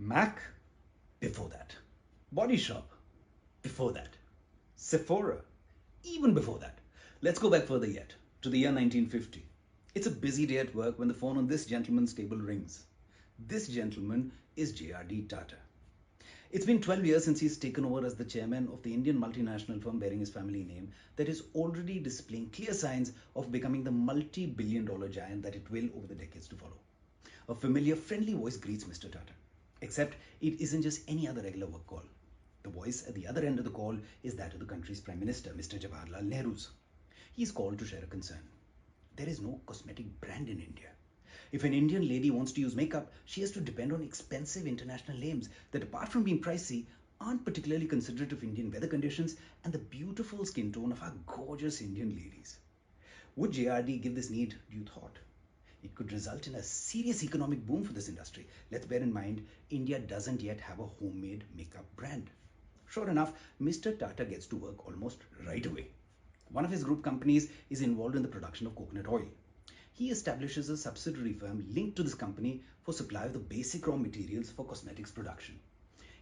Mac, before that. Body Shop, before that. Sephora, even before that. Let's go back further yet, to the year 1950. It's a busy day at work when the phone on this gentleman's table rings. This gentleman is J.R.D. Tata. It's been 12 years since he's taken over as the chairman of the Indian multinational firm bearing his family name that is already displaying clear signs of becoming the multi-billion-dollar giant that it will over the decades to follow. A familiar, friendly voice greets Mr. Tata. Except it isn't just any other regular work call. The voice at the other end of the call is that of the country's Prime Minister, Mr. Jawaharlal Nehru's. He is called to share a concern. There is no cosmetic brand in India. If an Indian lady wants to use makeup, she has to depend on expensive international names that, apart from being pricey, aren't particularly considerate of Indian weather conditions and the beautiful skin tone of our gorgeous Indian ladies. Would JRD give this need due thought? It could result in a serious economic boom for this industry. Let's bear in mind, India doesn't yet have a homemade makeup brand. Sure enough, Mr. Tata gets to work almost right away. One of his group companies is involved in the production of coconut oil. He establishes a subsidiary firm linked to this company for supply of the basic raw materials for cosmetics production.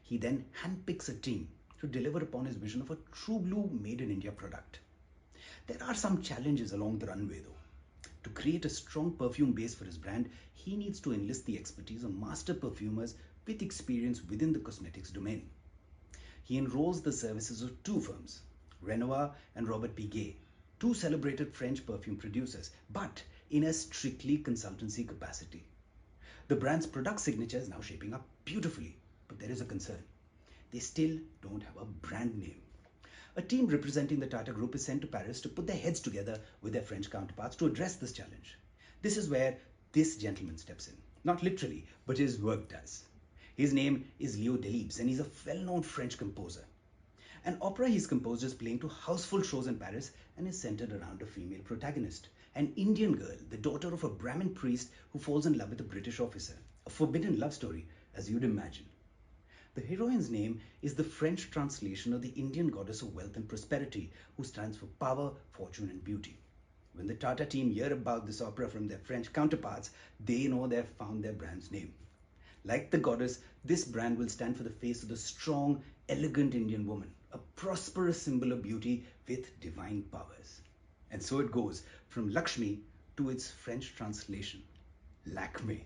He then handpicks a team to deliver upon his vision of a true blue made in India product. There are some challenges along the runway though. To create a strong perfume base for his brand, he needs to enlist the expertise of master perfumers with experience within the cosmetics domain. He enrolls the services of two firms, Renoir and Robert Piguet, two celebrated French perfume producers, but in a strictly consultancy capacity. The brand's product signature is now shaping up beautifully, but there is a concern. They still don't have a brand name. A team representing the Tata Group is sent to Paris to put their heads together with their French counterparts to address this challenge. This is where this gentleman steps in. Not literally, but his work does. His name is Leo Delibes and he's a well-known French composer. An opera he's composed is playing to houseful shows in Paris and is centered around a female protagonist, an Indian girl, the daughter of a Brahmin priest who falls in love with a British officer. A forbidden love story, as you'd imagine. The heroine's name is the French translation of the Indian goddess of wealth and prosperity, who stands for power, fortune and beauty. When the Tata team hear about this opera from their French counterparts, they know they've found their brand's name. Like the goddess, this brand will stand for the face of the strong, elegant Indian woman, a prosperous symbol of beauty with divine powers. And so it goes from Lakshmi to its French translation, Lakme.